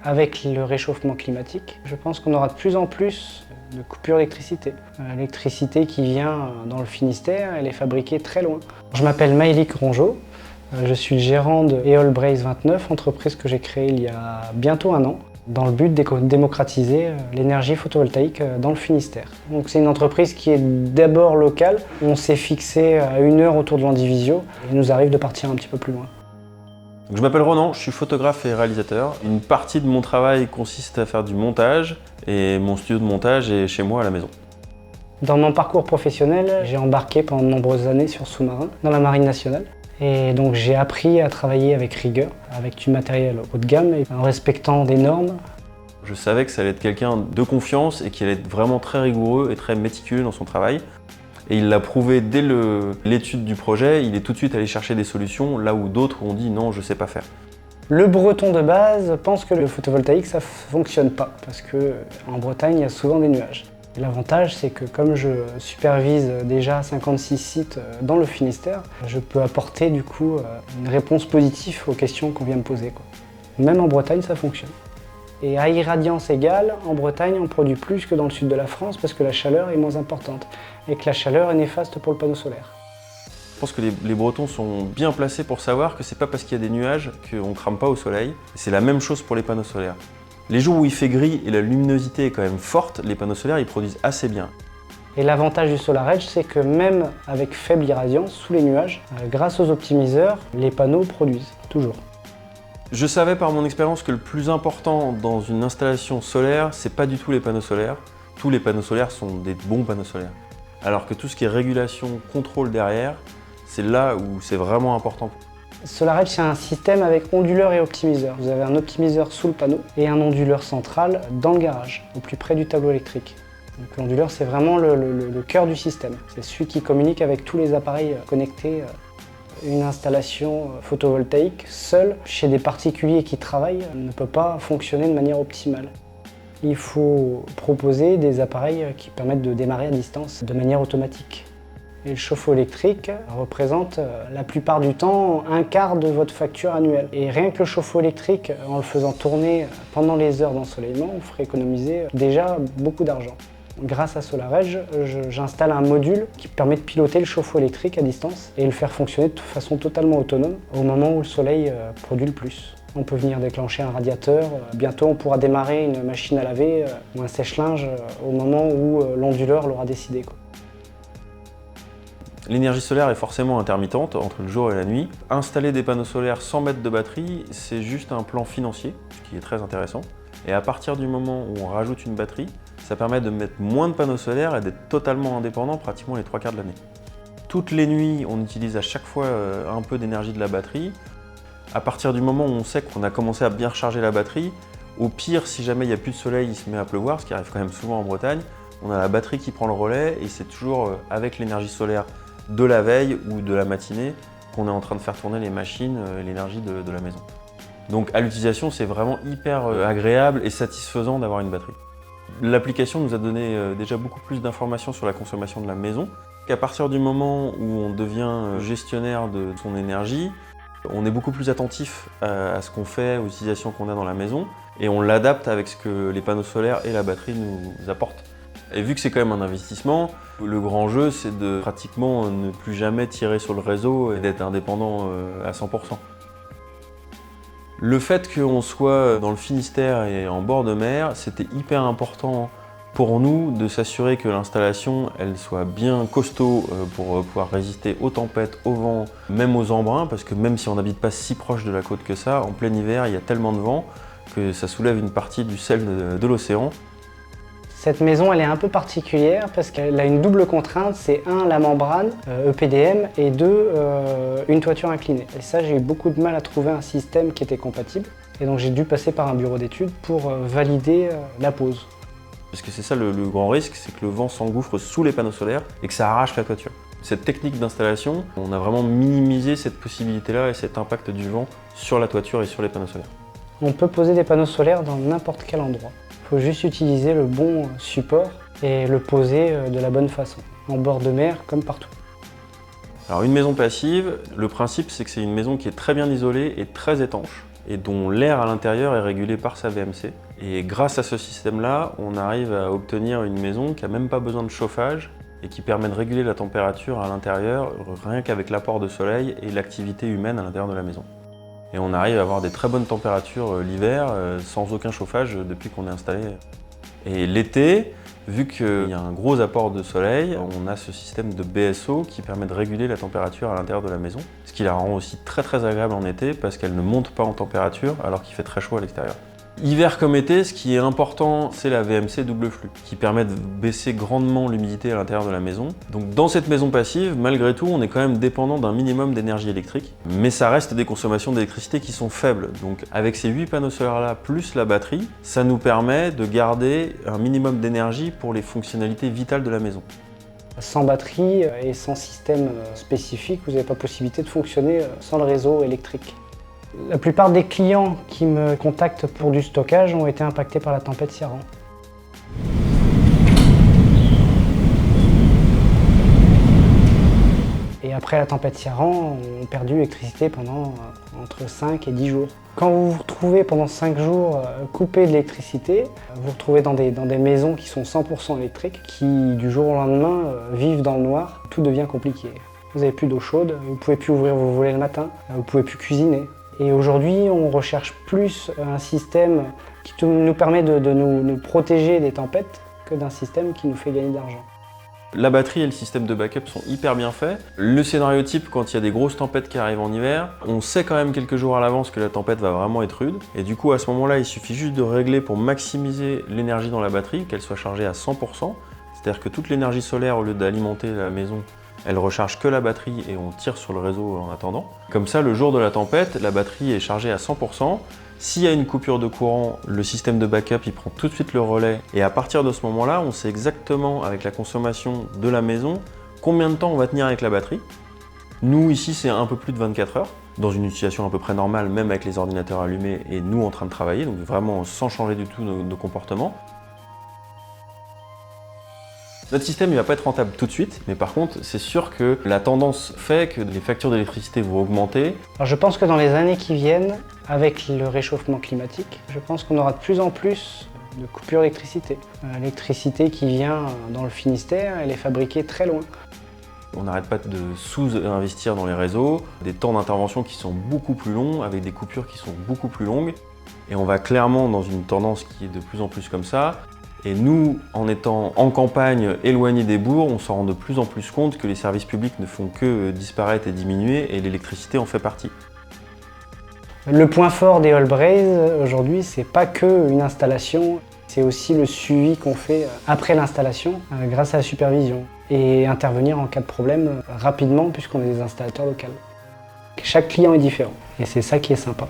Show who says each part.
Speaker 1: Avec le réchauffement climatique, je pense qu'on aura de plus en plus de coupures d'électricité. L'électricité qui vient dans le Finistère, elle est fabriquée très loin. Je m'appelle Maëlik Rongeau, je suis le gérant de Eol Braze 29, entreprise que j'ai créée il y a bientôt un an, dans le but de démocratiser l'énergie photovoltaïque dans le Finistère. Donc c'est une entreprise qui est d'abord locale. On s'est fixé à 1 heure autour de l'Andivisio. Il nous arrive de partir un petit peu plus loin.
Speaker 2: Donc, je m'appelle Ronan, je suis photographe et réalisateur. Une partie de mon travail consiste à faire du montage et mon studio de montage est chez moi à la maison.
Speaker 1: Dans mon parcours professionnel, j'ai embarqué pendant de nombreuses années sur sous-marin dans la Marine nationale. Et donc j'ai appris à travailler avec rigueur, avec du matériel haut de gamme et en respectant des normes.
Speaker 2: Je savais que ça allait être quelqu'un de confiance et qui allait être vraiment très rigoureux et très méticuleux dans son travail. Et il l'a prouvé dès l'étude du projet, il est tout de suite allé chercher des solutions là où d'autres ont dit non, je sais pas faire.
Speaker 1: Le Breton de base pense que le photovoltaïque ça fonctionne pas parce qu'en Bretagne il y a souvent des nuages. L'avantage c'est que comme je supervise déjà 56 sites dans le Finistère, je peux apporter du coup une réponse positive aux questions qu'on vient me poser. Même en Bretagne ça fonctionne. Et à irradiance égale, en Bretagne, on produit plus que dans le sud de la France parce que la chaleur est moins importante et que la chaleur est néfaste pour le panneau solaire.
Speaker 2: Je pense que les Bretons sont bien placés pour savoir que c'est pas parce qu'il y a des nuages qu'on crame pas au soleil. C'est la même chose pour les panneaux solaires. Les jours où il fait gris et la luminosité est quand même forte, les panneaux solaires ils produisent assez bien.
Speaker 1: Et l'avantage du SolarEdge, c'est que même avec faible irradiance, sous les nuages, grâce aux optimiseurs, les panneaux produisent, toujours.
Speaker 2: Je savais par mon expérience que le plus important dans une installation solaire, c'est pas du tout les panneaux solaires. Tous les panneaux solaires sont des bons panneaux solaires. Alors que tout ce qui est régulation, contrôle derrière, c'est là où c'est vraiment important.
Speaker 1: SolarEdge, c'est un système avec onduleur et optimiseur. Vous avez un optimiseur sous le panneau et un onduleur central dans le garage, au plus près du tableau électrique. L'onduleur, c'est vraiment le cœur du système. C'est celui qui communique avec tous les appareils connectés. Une installation photovoltaïque seule, chez des particuliers qui travaillent, ne peut pas fonctionner de manière optimale. Il faut proposer des appareils qui permettent de démarrer à distance de manière automatique. Et le chauffe-eau électrique représente la plupart du temps un quart de votre facture annuelle. Et rien que le chauffe-eau électrique, en le faisant tourner pendant les heures d'ensoleillement, vous ferez économiser déjà beaucoup d'argent. Grâce à SolarEdge, j'installe un module qui permet de piloter le chauffe-eau électrique à distance et le faire fonctionner de façon totalement autonome au moment où le soleil produit le plus. On peut venir déclencher un radiateur, bientôt on pourra démarrer une machine à laver ou un sèche-linge au moment où l'onduleur l'aura décidé.
Speaker 2: L'énergie solaire est forcément intermittente entre le jour et la nuit. Installer des panneaux solaires sans mettre de batterie, c'est juste un plan financier, ce qui est très intéressant. Et à partir du moment où on rajoute une batterie, ça permet de mettre moins de panneaux solaires et d'être totalement indépendant pratiquement les 3/4 de l'année. Toutes les nuits, on utilise à chaque fois un peu d'énergie de la batterie. À partir du moment où on sait qu'on a commencé à bien recharger la batterie, au pire, si jamais il n'y a plus de soleil, il se met à pleuvoir, ce qui arrive quand même souvent en Bretagne, on a la batterie qui prend le relais et c'est toujours avec l'énergie solaire de la veille ou de la matinée qu'on est en train de faire tourner les machines et l'énergie de la maison. Donc à l'utilisation, c'est vraiment hyper agréable et satisfaisant d'avoir une batterie. L'application nous a donné déjà beaucoup plus d'informations sur la consommation de la maison. À partir du moment où on devient gestionnaire de son énergie, on est beaucoup plus attentif à ce qu'on fait, aux utilisations qu'on a dans la maison, et on l'adapte avec ce que les panneaux solaires et la batterie nous apportent. Et vu que c'est quand même un investissement, le grand jeu c'est de pratiquement ne plus jamais tirer sur le réseau et d'être indépendant à 100%. Le fait qu'on soit dans le Finistère et en bord de mer, c'était hyper important pour nous de s'assurer que l'installation elle soit bien costaud pour pouvoir résister aux tempêtes, au vent, même aux embruns, parce que même si on n'habite pas si proche de la côte que ça, en plein hiver il y a tellement de vent que ça soulève une partie du sel de l'océan.
Speaker 1: Cette maison elle est un peu particulière parce qu'elle a une double contrainte, c'est 1 la membrane EPDM et 2 une toiture inclinée. Et ça j'ai eu beaucoup de mal à trouver un système qui était compatible et donc j'ai dû passer par un bureau d'études pour valider la pose.
Speaker 2: Parce que c'est ça le grand risque, c'est que le vent s'engouffre sous les panneaux solaires et que ça arrache la toiture. Cette technique d'installation, on a vraiment minimisé cette possibilité-là et cet impact du vent sur la toiture et sur les panneaux solaires.
Speaker 1: On peut poser des panneaux solaires dans n'importe quel endroit. Il faut juste utiliser le bon support et le poser de la bonne façon, en bord de mer comme partout.
Speaker 2: Alors une maison passive, le principe c'est que c'est une maison qui est très bien isolée et très étanche. et dont l'air à l'intérieur est régulé par sa VMC. Et grâce à ce système-là, on arrive à obtenir une maison qui n'a même pas besoin de chauffage et qui permet de réguler la température à l'intérieur rien qu'avec l'apport de soleil et l'activité humaine à l'intérieur de la maison. Et on arrive à avoir des très bonnes températures l'hiver sans aucun chauffage depuis qu'on est installé. Et l'été, vu qu'il y a un gros apport de soleil, on a ce système de BSO qui permet de réguler la température à l'intérieur de la maison, ce qui la rend aussi très agréable en été parce qu'elle ne monte pas en température alors qu'il fait très chaud à l'extérieur. Hiver comme été, ce qui est important, c'est la VMC double flux, qui permet de baisser grandement l'humidité à l'intérieur de la maison. Donc dans cette maison passive, malgré tout, on est quand même dépendant d'un minimum d'énergie électrique, mais ça reste des consommations d'électricité qui sont faibles. Donc avec ces 8 panneaux solaires-là, plus la batterie, ça nous permet de garder un minimum d'énergie pour les fonctionnalités vitales de la maison.
Speaker 1: Sans batterie et sans système spécifique, vous n'avez pas possibilité de fonctionner sans le réseau électrique. La plupart des clients qui me contactent pour du stockage ont été impactés par la tempête Ciarán. Et après la tempête Ciarán, on a perdu l'électricité pendant entre 5 et 10 jours. Quand vous vous retrouvez pendant 5 jours coupé d'électricité, vous vous retrouvez dans des maisons qui sont 100% électriques, qui du jour au lendemain vivent dans le noir, tout devient compliqué. Vous n'avez plus d'eau chaude, vous ne pouvez plus ouvrir vos volets le matin, vous ne pouvez plus cuisiner. Et aujourd'hui, on recherche plus un système qui nous permet de nous protéger des tempêtes que d'un système qui nous fait gagner de l'argent.
Speaker 2: La batterie et le système de backup sont hyper bien faits. Le scénario type, quand il y a des grosses tempêtes qui arrivent en hiver, on sait quand même quelques jours à l'avance que la tempête va vraiment être rude. Et du coup, à ce moment-là, il suffit juste de régler pour maximiser l'énergie dans la batterie, qu'elle soit chargée à 100%. C'est-à-dire que toute l'énergie solaire, au lieu d'alimenter la maison, elle recharge que la batterie et on tire sur le réseau en attendant. Comme ça, le jour de la tempête, la batterie est chargée à 100%. S'il y a une coupure de courant, le système de backup il prend tout de suite le relais. Et à partir de ce moment-là, on sait exactement avec la consommation de la maison combien de temps on va tenir avec la batterie. Nous, ici, c'est un peu plus de 24 heures, dans une situation à peu près normale, même avec les ordinateurs allumés et nous en train de travailler, donc vraiment sans changer du tout nos comportements. Notre système ne va pas être rentable tout de suite, mais par contre, c'est sûr que la tendance fait que les factures d'électricité vont augmenter.
Speaker 1: Alors je pense que dans les années qui viennent, avec le réchauffement climatique, je pense qu'on aura de plus en plus de coupures d'électricité. L'électricité qui vient dans le Finistère, elle est fabriquée très loin.
Speaker 2: On n'arrête pas de sous-investir dans les réseaux, des temps d'intervention qui sont beaucoup plus longs, avec des coupures qui sont beaucoup plus longues. Et on va clairement dans une tendance qui est de plus en plus comme ça. Et nous, en étant en campagne, éloignés des bourgs, on s'en rend de plus en plus compte que les services publics ne font que disparaître et diminuer, et l'électricité en fait partie.
Speaker 1: Le point fort des Allbraze aujourd'hui, c'est pas que une installation, c'est aussi le suivi qu'on fait après l'installation grâce à la supervision et intervenir en cas de problème rapidement puisqu'on est des installateurs locaux. Chaque client est différent et c'est ça qui est sympa.